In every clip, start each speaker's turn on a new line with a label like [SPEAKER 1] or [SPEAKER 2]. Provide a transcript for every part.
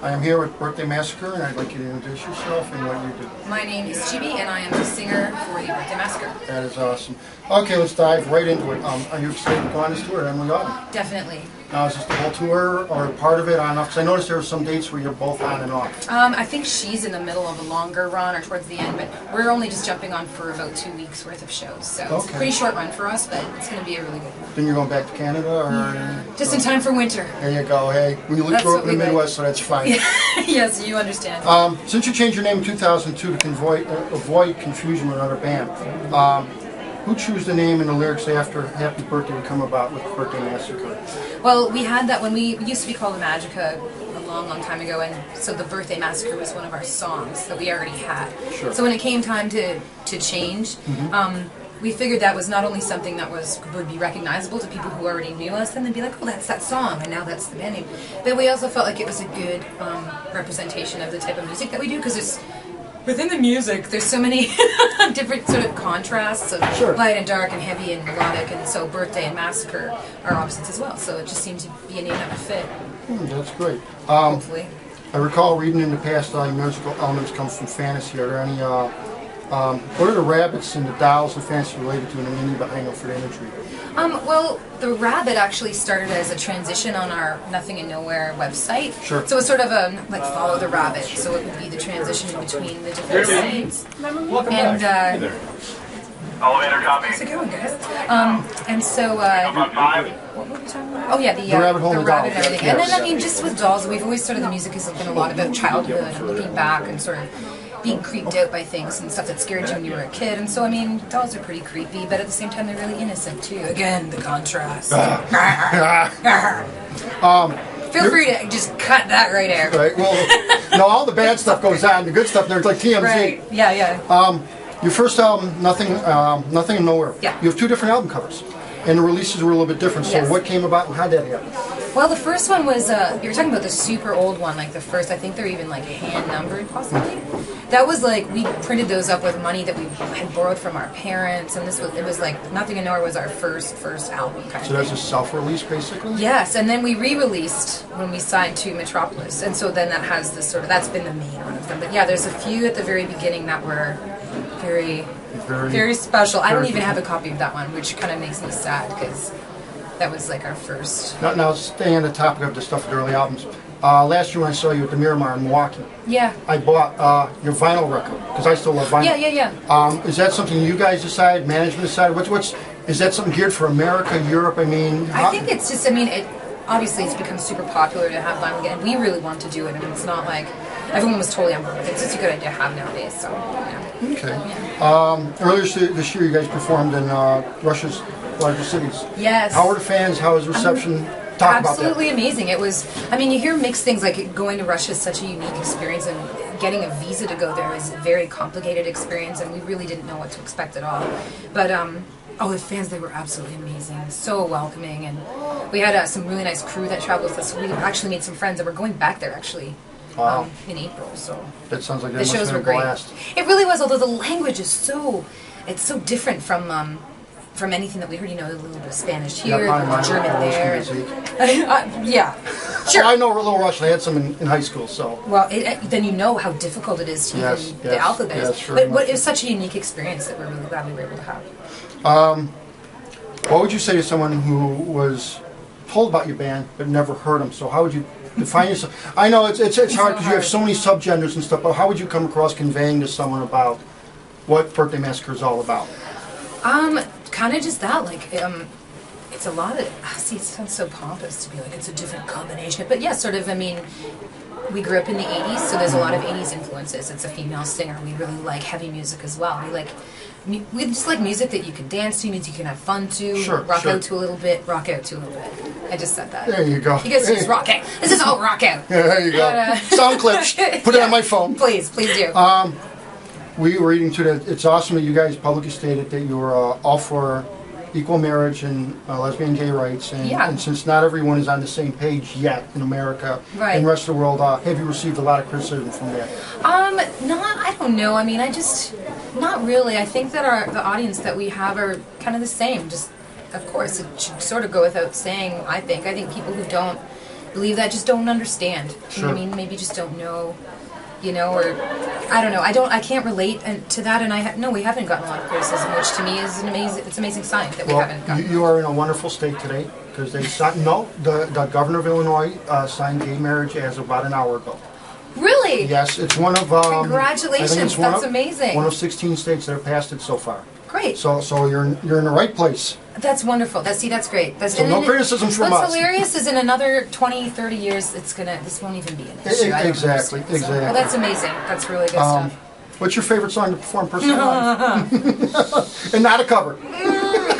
[SPEAKER 1] I am here with Birthday Massacre, and I'd like you to introduce yourself and what you do.
[SPEAKER 2] My name is Chibi, and I am the singer for the Birthday Massacre.
[SPEAKER 1] That is awesome. Okay, let's dive right into it. Are you excited to go on this tour, Emily Autumn?
[SPEAKER 2] Definitely.
[SPEAKER 1] Now, is this the whole tour or part of it on and off? Because I noticed there were some dates where you're both on and off.
[SPEAKER 2] I think she's in the middle of a longer run or towards the end, but we're only just jumping on for about 2 weeks worth of shows. So it's a pretty short run for us, but it's going to be a really good one.
[SPEAKER 1] Then you're going back to Canada? Or
[SPEAKER 2] just in time for winter.
[SPEAKER 1] There you go. Hey, we grew up in the Midwest, so that's fine.
[SPEAKER 2] Yes, you understand.
[SPEAKER 1] Since you changed your name in 2002 to avoid confusion with another band, who chose the name and the lyrics after Happy Birthday to come about with Birthday Massacre?
[SPEAKER 2] Well, we had that when we used to be called Magica a long, long time ago, and so the Birthday Massacre was one of our songs that we already had.
[SPEAKER 1] Sure.
[SPEAKER 2] So when it came time to change, we figured that was not only something that would be recognizable to people who already knew us, and they'd be like, oh, that's that song, and now that's the band name. But we also felt like it was a good representation of the type of music that we do, because it's within the music, there's so many different sort of contrasts of light and dark and heavy and melodic, and so Birthday and Massacre are opposites as well, so it just seemed to be a name that would fit.
[SPEAKER 1] That's great.
[SPEAKER 2] Hopefully.
[SPEAKER 1] I recall reading in the past musical elements come from fantasy. Are there any, what are the rabbits and the dolls and fantasy related to and the meaning behind them for the imagery?
[SPEAKER 2] Well, the rabbit actually started as a transition on our Nothing and Nowhere website.
[SPEAKER 1] Sure.
[SPEAKER 2] So it's sort of a, like, follow the rabbit. So it would be the transition in between the different scenes.
[SPEAKER 3] Welcome
[SPEAKER 2] and,
[SPEAKER 3] back.
[SPEAKER 4] Elevator copy.
[SPEAKER 2] How's it going, guys? And so,
[SPEAKER 4] About 5.
[SPEAKER 2] what were we talking about? Oh yeah, the
[SPEAKER 1] rabbit hole
[SPEAKER 2] the
[SPEAKER 1] and
[SPEAKER 2] rabbit
[SPEAKER 1] dolls.
[SPEAKER 2] and everything. And then, I mean, just with dolls, we've always started the music has been a lot about childhood and looking back and sort of being creeped out by things and stuff that scared you when you were a kid. And so, I mean, dolls are pretty creepy, but at the same time, they're really innocent, too. Again, the contrast. Feel free to just cut that right out.
[SPEAKER 1] Right, well, no, all the bad stuff goes on, the good stuff, there's like TMZ.
[SPEAKER 2] Right, yeah.
[SPEAKER 1] Your first album, Nothing and Nowhere,
[SPEAKER 2] Yeah.
[SPEAKER 1] you have 2 different album covers, and the releases were a little bit different, so
[SPEAKER 2] Yes.
[SPEAKER 1] what came about and how did that happen?
[SPEAKER 2] Well, the first one was, you were talking about the super old one, like the first, I think they're even like hand-numbered, possibly. That was like, we printed those up with money that we had borrowed from our parents, and it was like, Nothing and Nowhere was our first album kind of
[SPEAKER 1] So that's a self-release, basically?
[SPEAKER 2] Yes, and then we re-released when we signed to Metropolis, and so then that has this sort of, that's been the main one of them. But yeah, there's a few at the very beginning that were very special. I don't even have a copy of that one, which kind of makes me sad, because that was like our first.
[SPEAKER 1] Now staying on the topic of the stuff with the early albums, last year when I saw you at the Miramar in Milwaukee,
[SPEAKER 2] Yeah.
[SPEAKER 1] I bought your vinyl record, because I still love vinyl.
[SPEAKER 2] Yeah.
[SPEAKER 1] Is that something you guys decide, management decide? Is that something geared for America, Europe? I mean,
[SPEAKER 2] I think it's just, obviously it's become super popular to have vinyl again, and we really want to do it. I mean, it's not like everyone was totally on board with it. It's just a good idea to have nowadays, so, yeah.
[SPEAKER 1] Okay.
[SPEAKER 2] Yeah.
[SPEAKER 1] Earlier this year, you guys performed in Russia's largest cities.
[SPEAKER 2] Yes.
[SPEAKER 1] How were the fans? How was the reception? Talk about that.
[SPEAKER 2] Absolutely amazing. It was, you hear mixed things, like going to Russia is such a unique experience, and getting a visa to go there is a very complicated experience, and we really didn't know what to expect at all. But, the fans, they were absolutely amazing, so welcoming, and we had some really nice crew that traveled with us. We actually made some friends, and we're going back there, actually.
[SPEAKER 1] Wow.
[SPEAKER 2] In April, so
[SPEAKER 1] That sounds like
[SPEAKER 2] the shows were
[SPEAKER 1] a
[SPEAKER 2] great.
[SPEAKER 1] blast.
[SPEAKER 2] It really was, although the language is so different from anything that we heard. A little bit of Spanish here, German there. Yeah, sure.
[SPEAKER 1] Well, I know a little Russian. I had some in high school, so.
[SPEAKER 2] Well, then you know how difficult it is to even the alphabet.
[SPEAKER 1] Yes,
[SPEAKER 2] but it was such a unique experience that we're really glad we were able to have.
[SPEAKER 1] What would you say to someone who was told about your band but never heard them? So how would you define yourself? I know it's hard because you have so many subgenres and stuff, but how would you come across conveying to someone about what Birthday Massacre is all about?
[SPEAKER 2] Kind of just that, like, it's a lot of, it sounds so pompous to be like, it's a different combination, but yeah, sort of, we grew up in the 80s, so there's a lot of 80s influences. It's a female singer. We really like heavy music as well. We just like music that you can dance to, music you can have fun to, rock out to a little bit. I just said that.
[SPEAKER 1] There you go.
[SPEAKER 2] You guys just rock out. This is all rock out.
[SPEAKER 1] Yeah, there you go. Sound clips. Put it on my phone.
[SPEAKER 2] Please do.
[SPEAKER 1] We were reading too that it's awesome that you guys publicly stated that you were all for equal marriage and lesbian and gay rights, and since not everyone is on the same page yet in America and the rest of the world, have you received a lot of criticism from that?
[SPEAKER 2] I don't know. Not really. I think that the audience that we have are kind of the same. Just, of course, it should sort of go without saying. I think people who don't believe that just don't understand. You know what I mean? Maybe just don't know, you know, or I don't know. I can't relate to that, and we haven't gotten a lot of criticism, which to me is it's an amazing sign that we haven't gotten.
[SPEAKER 1] You are in a wonderful state today because they signed, the governor of Illinois signed gay marriage as of about an hour ago.
[SPEAKER 2] Really?
[SPEAKER 1] Yes, it's one of
[SPEAKER 2] congratulations. That's amazing.
[SPEAKER 1] One of 16 states that have passed it so far.
[SPEAKER 2] Great.
[SPEAKER 1] So you're in the right place.
[SPEAKER 2] That's wonderful. That's great.
[SPEAKER 1] So no criticism from us.
[SPEAKER 2] What's hilarious is in another 20, 30 years, this won't even be an issue.
[SPEAKER 1] Exactly.
[SPEAKER 2] Well, that's amazing. That's really good stuff.
[SPEAKER 1] What's your favorite song to perform personally? And not a cover.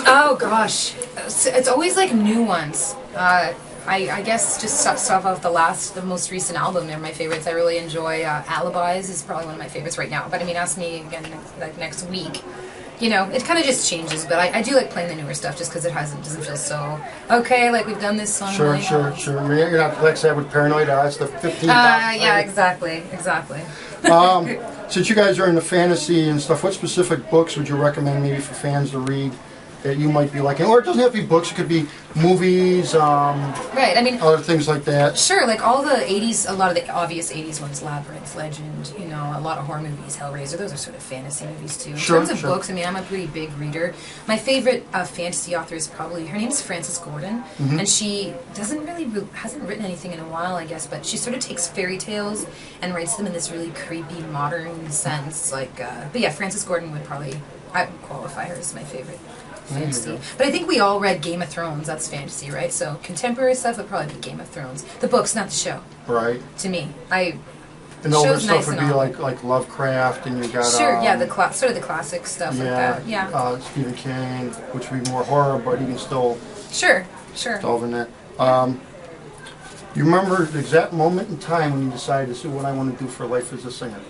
[SPEAKER 2] Oh gosh, it's always like new ones. I guess just stuff off the most recent album. They're my favorites. I really enjoy Alibis is probably one of my favorites right now. But I mean, ask me again next week. You know, it kind of just changes. But I do like playing the newer stuff just because it doesn't feel so okay. Like we've done this song.
[SPEAKER 1] Sure. You're not like that with Paranoid Eyes, the 15,000.
[SPEAKER 2] Yeah, exactly.
[SPEAKER 1] Since you guys are into fantasy and stuff, what specific books would you recommend maybe for fans to read that you might be liking? Or it doesn't have to be books, it could be movies,
[SPEAKER 2] right, I mean,
[SPEAKER 1] other things like that.
[SPEAKER 2] Sure, like all the 80s, a lot of the obvious 80s ones, Labyrinth, Legend, you know, a lot of horror movies, Hellraiser, those are sort of fantasy movies too. In terms of books, I mean, I'm a pretty big reader. My favorite fantasy author is probably, her name is Frances Gordon, and she hasn't written anything in a while, I guess, but she sort of takes fairy tales and writes them in this really creepy, modern sense, like, but yeah, Frances Gordon I would qualify her as my favorite fantasy. But I think we all read Game of Thrones. That's fantasy, right? So contemporary stuff would probably be Game of Thrones. The books, not the show. Right. To me,
[SPEAKER 1] and older stuff would be like Lovecraft, and you got
[SPEAKER 2] sort of the classic stuff like that. Yeah.
[SPEAKER 1] Stephen King, which would be more horror, but you can still delve in that. You remember the exact moment in time when you decided this is what I want to do for life as a singer?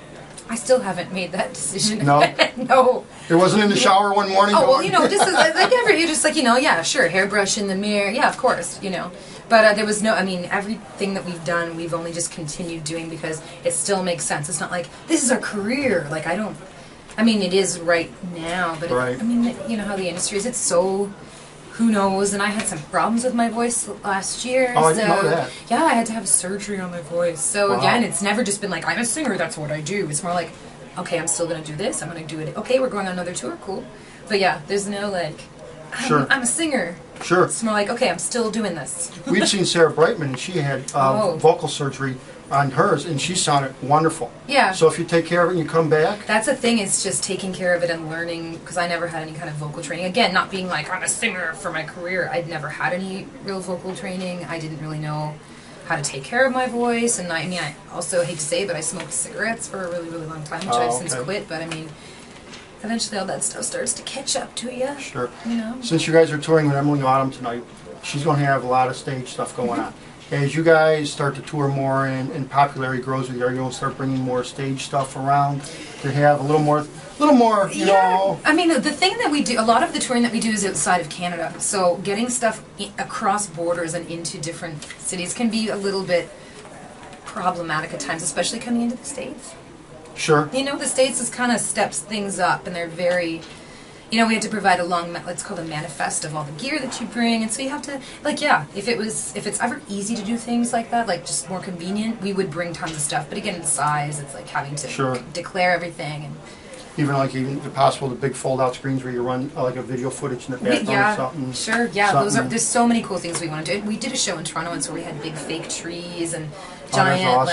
[SPEAKER 2] I still haven't made that decision.
[SPEAKER 1] No?
[SPEAKER 2] No.
[SPEAKER 1] It wasn't in the shower one morning?
[SPEAKER 2] Oh, well, you know, just you're just like, you know, yeah, sure, hairbrush in the mirror, yeah, of course, you know. But there was everything that we've done, we've only just continued doing because it still makes sense. It's not like, this is our career. Like, it is right now, but you know how the industry is, it's so... Who knows? And I had some problems with my voice last year.
[SPEAKER 1] Oh, I didn't know that.
[SPEAKER 2] Yeah, I had to have surgery on my voice. So again, it's never just been like, I'm a singer, that's what I do. It's more like, okay, I'm still going to do this. I'm going to do it. Okay, we're going on another tour. Cool. But yeah, there's no like, I'm a singer.
[SPEAKER 1] Sure.
[SPEAKER 2] It's more like, okay, I'm still doing this.
[SPEAKER 1] We'd seen Sarah Brightman, and she had vocal surgery on hers, and she sounded wonderful.
[SPEAKER 2] Yeah.
[SPEAKER 1] So if you take care of it and you come back...
[SPEAKER 2] That's the thing, it's just taking care of it and learning, because I never had any kind of vocal training. Again, not being like, I'm a singer for my career. I'd never had any real vocal training. I didn't really know how to take care of my voice, and I also hate to say it, but I smoked cigarettes for a really, really long time, which I've since quit, but eventually all that stuff starts to catch up to you.
[SPEAKER 1] Sure.
[SPEAKER 2] You know?
[SPEAKER 1] Since you guys are touring with Emily Autumn tonight, she's going to have a lot of stage stuff going on. As you guys start to tour more and popularity grows with you, are you going to start bringing more stage stuff around to have a little more, you know?
[SPEAKER 2] I mean, the thing that we do, a lot of the touring that we do is outside of Canada. So getting stuff across borders and into different cities can be a little bit problematic at times, especially coming into the States.
[SPEAKER 1] Sure.
[SPEAKER 2] You know, the States is kind of steps things up, and they're very... You know, we had to provide a let's call it a manifest of all the gear that you bring, and so you have to, like, if it's ever easy to do things like that, like just more convenient, we would bring tons of stuff. But again, the size, it's like having to declare everything. And
[SPEAKER 1] even if possible, the big fold-out screens where you run like a video footage in the background or something.
[SPEAKER 2] Sure, there's so many cool things we want to do. We did a show in Toronto once where we had big fake trees and giant,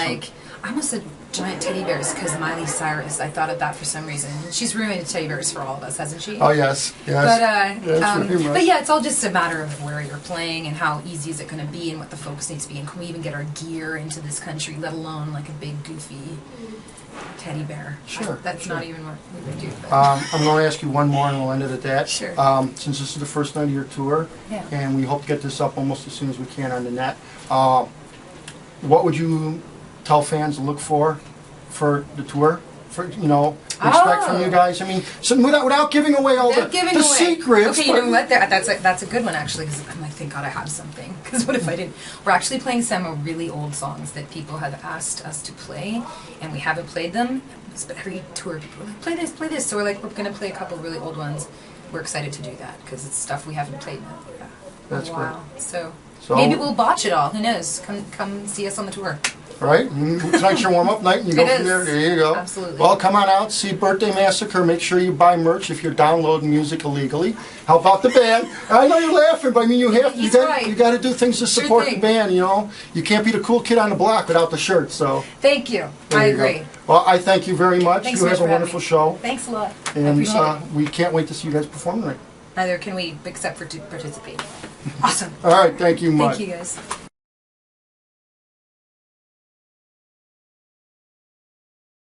[SPEAKER 2] I almost said giant teddy bears because Miley Cyrus, I thought of that for some reason. She's ruined teddy bears for all of us, hasn't she?
[SPEAKER 1] Oh, yes.
[SPEAKER 2] But yeah, it's all just a matter of where you're playing and how easy is it going to be and what the focus needs to be. And can we even get our gear into this country, let alone like a big, goofy teddy bear?
[SPEAKER 1] Sure.
[SPEAKER 2] That's not even what we would do.
[SPEAKER 1] I'm going to ask you one more and we'll end it at that.
[SPEAKER 2] Sure.
[SPEAKER 1] Since this is the first night of your tour, and we hope to get this up almost as soon as we can on the net, what would you tell fans to look for the tour? Expect from you guys. I mean, so without giving away all the secrets.
[SPEAKER 2] Okay, you know what? That's a good one actually. Because I'm like, thank God I have something. Because what if I didn't? We're actually playing some really old songs that people have asked us to play, and we haven't played them. But every tour, people are like, play this. So we're going to play a couple really old ones. We're excited to do that because it's stuff we haven't played in a while. So.
[SPEAKER 1] So,
[SPEAKER 2] maybe we'll botch it all. Who knows? Come see us on the tour.
[SPEAKER 1] Right? Tonight's your warm-up night, and you go from there. There you go.
[SPEAKER 2] Absolutely.
[SPEAKER 1] Well, come on out, see Birthday Massacre. Make sure you buy merch if you're downloading music illegally. Help out the band. I know you're laughing, but I mean, you have
[SPEAKER 2] He's
[SPEAKER 1] to.
[SPEAKER 2] right.
[SPEAKER 1] You got to do things to support the band. You know, you can't be the cool kid on the block without the shirt. So.
[SPEAKER 2] Thank you. I agree.
[SPEAKER 1] Well, I thank you very much.
[SPEAKER 2] Thanks
[SPEAKER 1] you
[SPEAKER 2] so much
[SPEAKER 1] have a
[SPEAKER 2] for
[SPEAKER 1] wonderful
[SPEAKER 2] having
[SPEAKER 1] show.
[SPEAKER 2] me. Thanks a lot.
[SPEAKER 1] And
[SPEAKER 2] I appreciate it.
[SPEAKER 1] we can't wait to see you guys perform tonight.
[SPEAKER 2] Neither can we, except for to participate. Awesome.
[SPEAKER 1] All right, thank you much.
[SPEAKER 2] Thank you, guys.